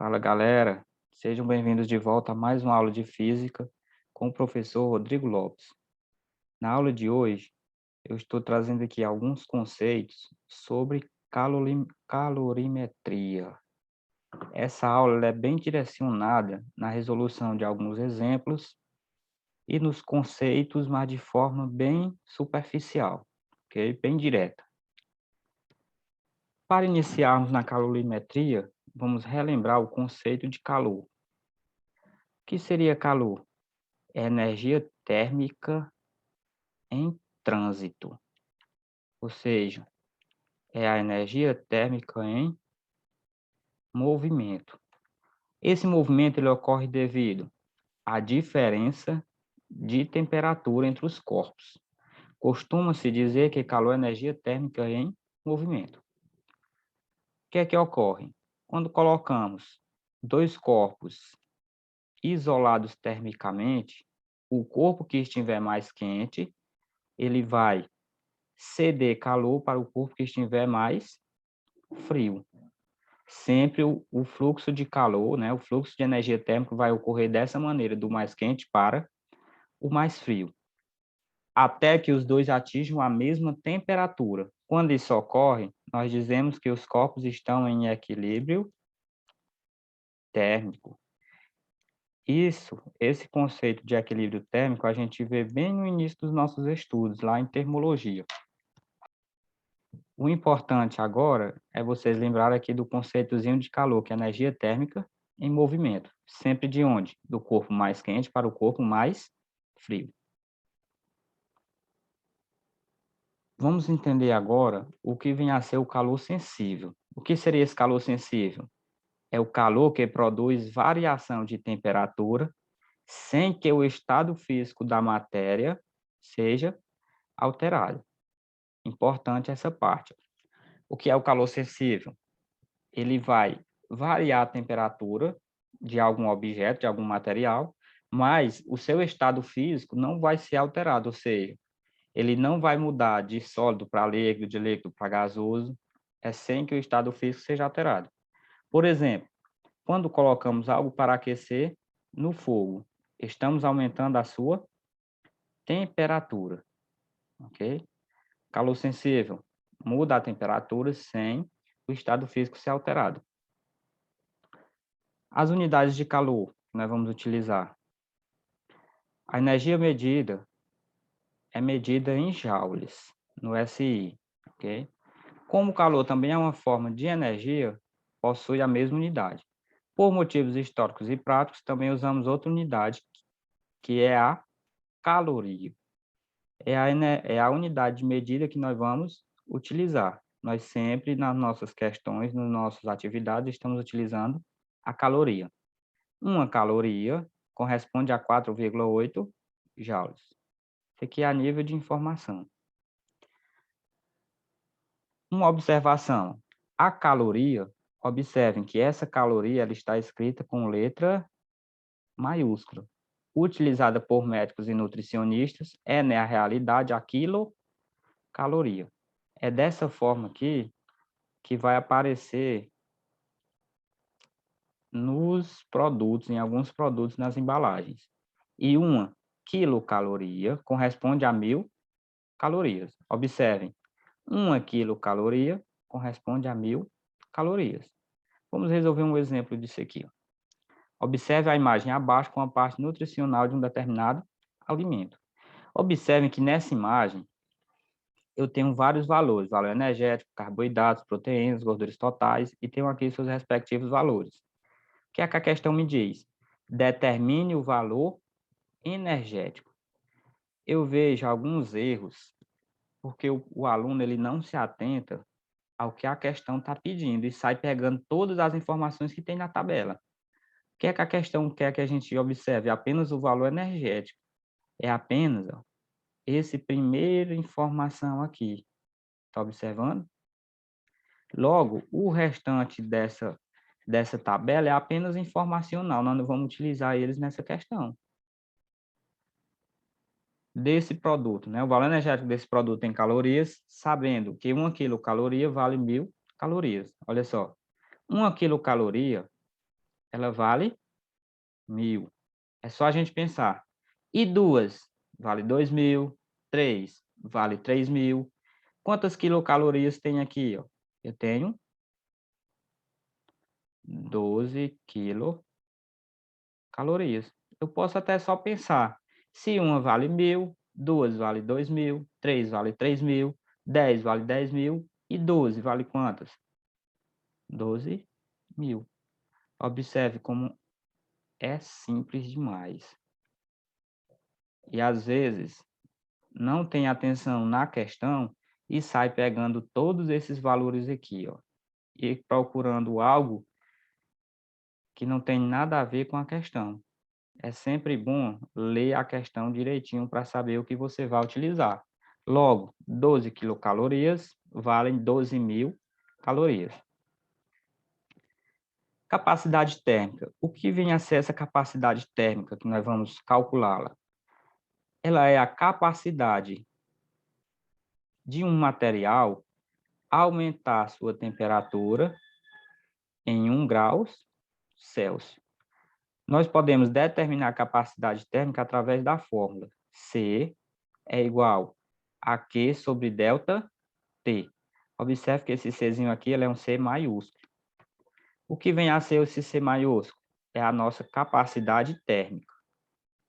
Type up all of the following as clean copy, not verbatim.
Fala, galera. Sejam bem-vindos de volta a mais uma aula de física com o professor Rodrigo Lopes. Na aula de hoje, eu estou trazendo aqui alguns conceitos sobre calorimetria. Essa aula ela é bem direcionada na resolução de alguns exemplos e nos conceitos, mas de forma bem superficial, ok? Bem direta. Para iniciarmos na calorimetria, vamos relembrar o conceito de calor. O que seria calor? É energia térmica em trânsito, ou seja, é a energia térmica em movimento. Esse movimento ele ocorre devido à diferença de temperatura entre os corpos. Costuma-se dizer que calor é energia térmica em movimento. O que é que ocorre? Quando colocamos dois corpos isolados termicamente, o corpo que estiver mais quente, ele vai ceder calor para o corpo que estiver mais frio. Sempre o fluxo de calor, né, o fluxo de energia térmica vai ocorrer dessa maneira, do mais quente para o mais frio, até que os dois atinjam a mesma temperatura. Quando isso ocorre, nós dizemos que os corpos estão em equilíbrio térmico. Esse conceito de equilíbrio térmico, a gente vê bem no início dos nossos estudos, lá em termologia. O importante agora é vocês lembrarem aqui do conceitozinho de calor, que é energia térmica em movimento. Sempre de onde? Do corpo mais quente para o corpo mais frio. Vamos entender agora o que vem a ser o calor sensível. O que seria esse calor sensível? É o calor que produz variação de temperatura sem que o estado físico da matéria seja alterado. Importante essa parte. O que é o calor sensível? Ele vai variar a temperatura de algum objeto, de algum material, mas o seu estado físico não vai ser alterado, ou seja, ele não vai mudar de sólido para líquido, de líquido para gasoso, é sem que o estado físico seja alterado. Por exemplo, quando colocamos algo para aquecer no fogo, estamos aumentando a sua temperatura, ok? Calor sensível, muda a temperatura sem o estado físico ser alterado. As unidades de calor que nós vamos utilizar. A energia medida é medida em joules, no SI, ok? Como o calor também é uma forma de energia, possui a mesma unidade. Por motivos históricos e práticos, também usamos outra unidade, que é a caloria. É a unidade de medida que nós vamos utilizar. Nós sempre, nas nossas questões, nas nossas atividades, estamos utilizando a caloria. Uma caloria corresponde a 4,8 joules. Isso aqui é a nível de informação. Uma observação. A caloria, observem que essa caloria ela está escrita com letra maiúscula. Utilizada por médicos e nutricionistas, na realidade, a quilocaloria. É dessa forma aqui que vai aparecer nos produtos, em alguns produtos nas embalagens. E uma quilocaloria corresponde a 1.000 calorias. Observem, uma quilocaloria corresponde a 1.000 calorias. Vamos resolver um exemplo disso aqui. Observe a imagem abaixo com a parte nutricional de um determinado alimento. Observem que nessa imagem eu tenho vários valores, valor energético, carboidratos, proteínas, gorduras totais, e tenho aqui seus respectivos valores. O que é que a questão me diz? Determine o valor energético. Eu vejo alguns erros, porque o aluno ele não se atenta ao que a questão está pedindo e sai pegando todas as informações que tem na tabela. O que é que a questão quer que a gente observe? Apenas o valor energético. É apenas esse primeira informação aqui. Está observando? Logo, o restante dessa tabela é apenas informacional. Nós não vamos utilizar eles nessa questão. Desse produto, né? O valor energético desse produto em calorias, sabendo que 1 quilocaloria vale 1.000 calorias. Olha só, 1 quilocaloria ela vale 1.000. É só a gente pensar. E 2 vale 2.000. 3 vale 3.000. Quantas quilocalorias tem aqui? Ó? Eu tenho 12 quilocalorias. Eu posso até só pensar. Se uma vale 1.000, 2 vale 2.000, 3 vale 3.000, 10 vale 10.000 e 12 vale quantas? 12.000. Observe como é simples demais. E às vezes não tem atenção na questão e sai pegando todos esses valores aqui, ó, e procurando algo que não tem nada a ver com a questão. É sempre bom ler a questão direitinho para saber o que você vai utilizar. Logo, 12 quilocalorias valem 12.000 calorias. Capacidade térmica. O que vem a ser essa capacidade térmica que nós vamos calculá-la? Ela é a capacidade de um material aumentar sua temperatura em 1 grau Celsius. Nós podemos determinar a capacidade térmica através da fórmula. C é igual a Q sobre delta T. Observe que esse Czinho aqui ele é um C maiúsculo. O que vem a ser esse C maiúsculo? É a nossa capacidade térmica,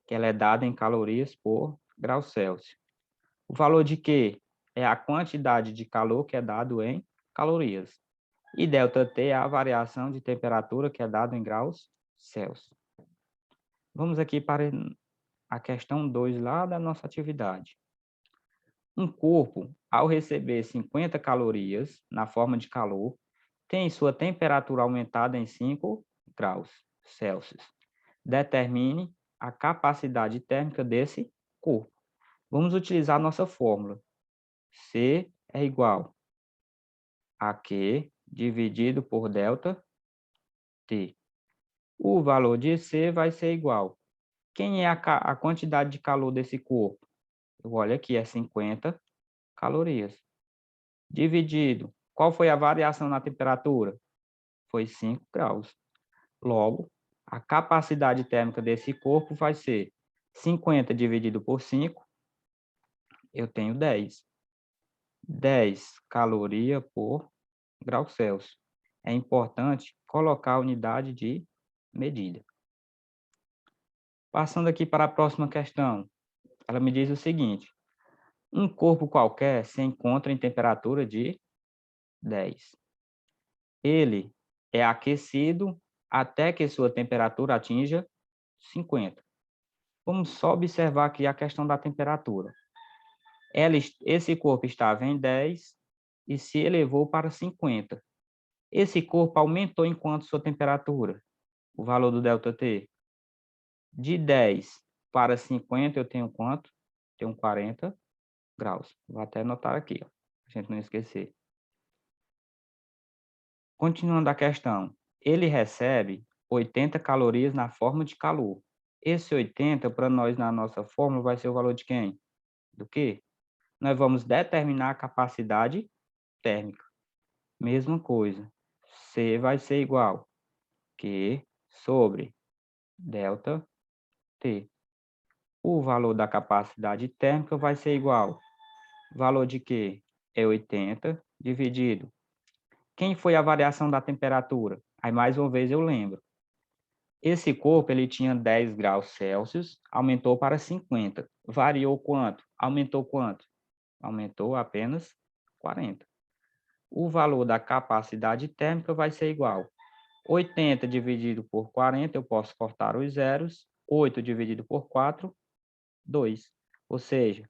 que ela é dada em calorias por grau Celsius. O valor de Q é a quantidade de calor que é dado em calorias. E ΔT é a variação de temperatura que é dado em graus Celsius. Vamos aqui para a questão 2 lá da nossa atividade. Um corpo, ao receber 50 calorias na forma de calor, tem sua temperatura aumentada em 5 graus Celsius. Determine a capacidade térmica desse corpo. Vamos utilizar a nossa fórmula. C é igual a Q dividido por delta T. O valor de C vai ser igual. Quem é a quantidade de calor desse corpo? Eu olho aqui, é 50 calorias. Dividido. Qual foi a variação na temperatura? Foi 5 graus. Logo, a capacidade térmica desse corpo vai ser 50 dividido por 5, eu tenho 10. 10 calorias por grau Celsius. É importante colocar a unidade de medida. Passando aqui para a próxima questão. Ela me diz o seguinte: um corpo qualquer se encontra em temperatura de 10. Ele é aquecido até que sua temperatura atinja 50. Vamos só observar aqui a questão da temperatura. Esse corpo estava em 10 e se elevou para 50. Esse corpo aumentou em quanto sua temperatura? O valor do ΔT? De 10 para 50 eu tenho quanto? Tenho 40 graus. Vou até anotar aqui, ó, para a gente não esquecer. Continuando a questão, ele recebe 80 calorias na forma de calor. Esse 80, para nós, na nossa fórmula, vai ser o valor de quem? Do quê? Nós vamos determinar a capacidade térmica. Mesma coisa. C vai ser igual Q sobre delta T. O valor da capacidade térmica vai ser igual. Valor de Q é 80 dividido. Quem foi a variação da temperatura? Aí, mais uma vez, eu lembro. Esse corpo ele tinha 10 graus Celsius, aumentou para 50. Variou quanto? Aumentou quanto? Aumentou apenas 40. O valor da capacidade térmica vai ser igual. 80 dividido por 40, eu posso cortar os zeros. 8 dividido por 4, 2. Ou seja,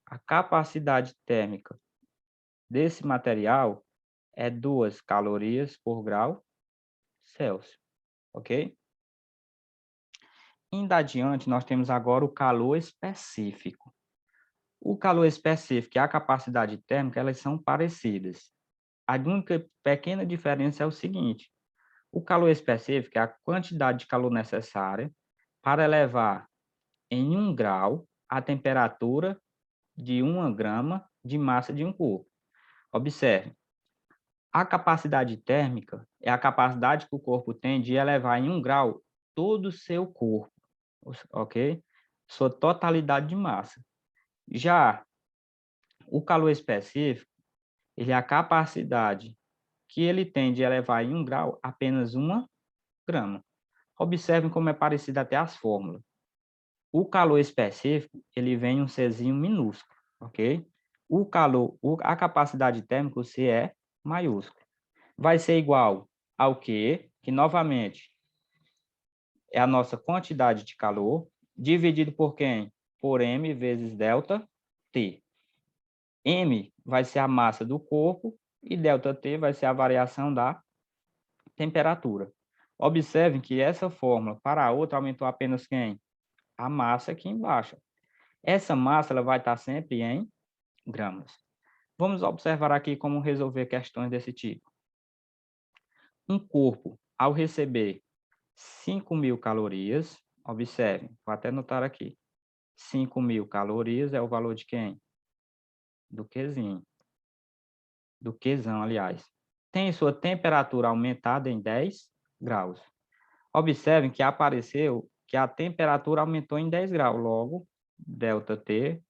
a capacidade térmica desse material é 2 calorias por grau Celsius. Ok? Indo adiante, nós temos agora o calor específico. O calor específico e a capacidade térmica, elas são parecidas. A única pequena diferença é o seguinte: o calor específico é a quantidade de calor necessária para elevar em 1 grau a temperatura de 1 grama de massa de um corpo. Observe, A capacidade térmica é a capacidade que o corpo tem de elevar em 1 grau todo o seu corpo, ok? Sua totalidade de massa. Já o calor específico, ele é a capacidade que ele tem de elevar em 1 grau apenas 1 grama. Observem como é parecido até as fórmulas. O calor específico, ele vem em um Czinho minúsculo, ok? A capacidade térmica, o C é maiúsculo. Vai ser igual ao Q, que novamente é a nossa quantidade de calor, dividido por quem? Por M vezes delta T. M vai ser a massa do corpo e delta T vai ser a variação da temperatura. Observem que essa fórmula para a outra aumentou apenas quem? A massa aqui embaixo. Essa massa ela vai estar sempre em gramas. Vamos observar aqui como resolver questões desse tipo. Um corpo, ao receber 5.000 calorias, observem, vou até anotar aqui. 5.000 calorias é o valor de quem? Do Qzinho. Do Qzão, aliás. Tem sua temperatura aumentada em 10 graus. Observem que apareceu que a temperatura aumentou em 10 graus. Logo, ΔT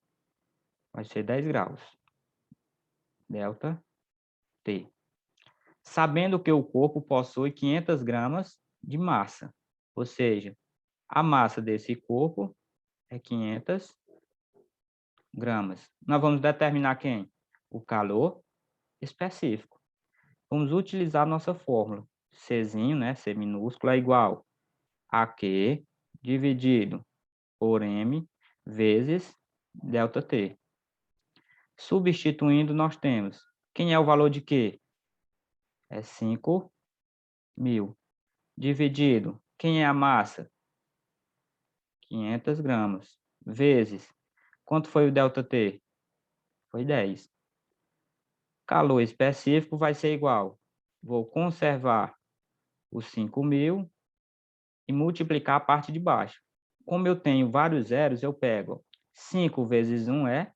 vai ser 10 graus. ΔT. Sabendo que o corpo possui 500 gramas de massa. Ou seja, a massa desse corpo é 500 gramas. Nós vamos determinar quem? O calor específico. Vamos utilizar nossa fórmula. Czinho, né, C minúsculo, é igual a Q dividido por M vezes ΔT. Substituindo, nós temos, quem é o valor de Q? É 5.000. Dividido, quem é a massa? 500 gramas. Vezes, quanto foi o ΔT? Foi 10. Calor específico vai ser igual. Vou conservar os 5.000 e multiplicar a parte de baixo. Como eu tenho vários zeros, eu pego 5 vezes 1 é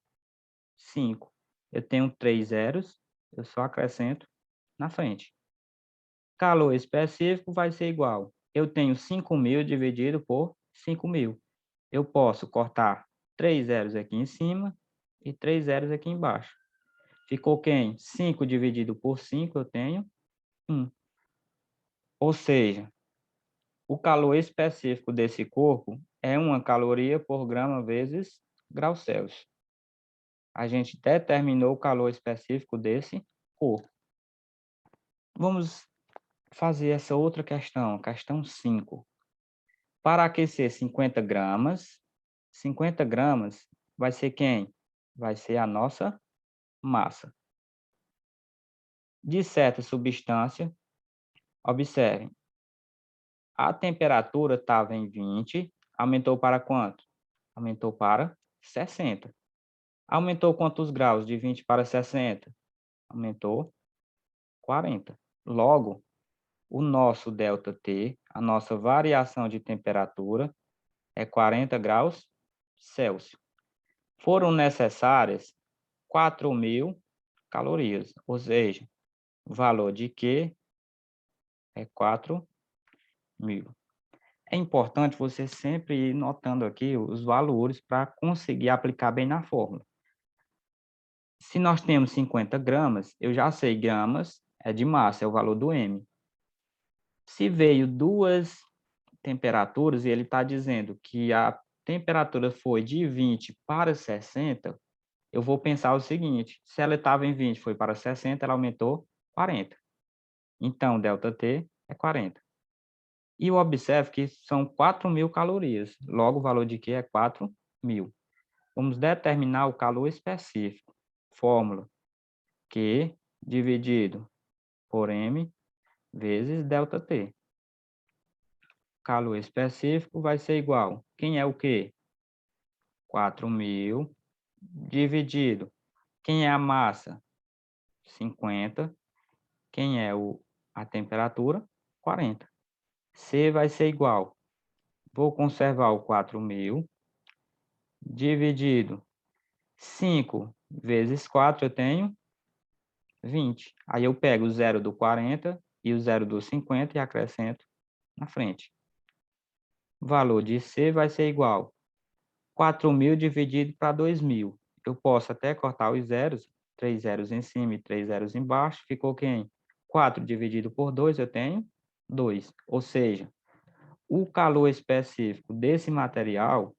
5. Eu tenho 3 zeros, eu só acrescento na frente. Calor específico vai ser igual. Eu tenho 5.000 dividido por 5.000. Eu posso cortar 3 zeros aqui em cima e 3 zeros aqui embaixo. Ficou quem? 5 dividido por 5, eu tenho 1. Ou seja, o calor específico desse corpo é 1 caloria por grama vezes grau Celsius. A gente determinou o calor específico desse corpo. Vamos fazer essa outra questão, questão 5. Para aquecer 50 gramas vai ser quem? Vai ser a nossa massa. De certa substância, observem, a temperatura estava em 20, aumentou para quanto? Aumentou para 60. Aumentou quantos graus de 20 para 60? Aumentou 40. Logo, o nosso ΔT, a nossa variação de temperatura, é 40 graus Celsius. Foram necessárias 4.000 calorias, ou seja, o valor de Q é 4.000. É importante você sempre ir notando aqui os valores para conseguir aplicar bem na fórmula. Se nós temos 50 gramas, eu já sei gramas é de massa, é o valor do M. Se veio duas temperaturas e ele está dizendo que a temperatura foi de 20 para 60, eu vou pensar o seguinte, se ela estava em 20 foi para 60, ela aumentou 40. Então, ΔT é 40. E observe que são 4.000 calorias, logo o valor de Q é 4.000. Vamos determinar o calor específico. Fórmula Q dividido por M vezes ΔT. Calor específico vai ser igual. Quem é o Q? 4.000 dividido. Quem é a massa? 50. Quem é a temperatura? 40. C vai ser igual. Vou conservar o 4.000 dividido 5 vezes 4, eu tenho 20. Aí eu pego o 0 do 40 e o 0 do 50 e acrescento na frente. O valor de C vai ser igual 4.000 dividido para 2.000. Eu posso até cortar os zeros, 3 zeros em cima e 3 zeros embaixo. Ficou quem? 4 dividido por 2, eu tenho 2. Ou seja, o calor específico desse material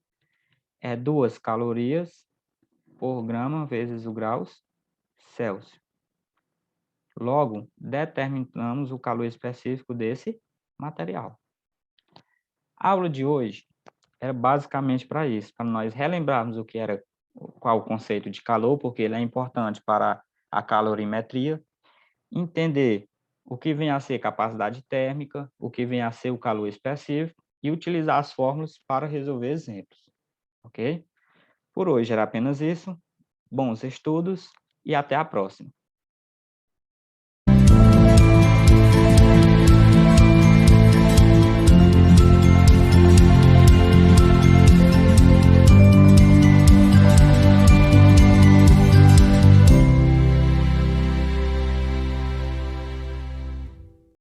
é 2 calorias por grama vezes o graus Celsius. Logo, determinamos o calor específico desse material. A aula de hoje era basicamente para isso, para nós relembrarmos o que era, qual o conceito de calor, porque ele é importante para a calorimetria, entender o que vem a ser capacidade térmica, o que vem a ser o calor específico e utilizar as fórmulas para resolver exemplos, ok? Por hoje era apenas isso. Bons estudos e até a próxima.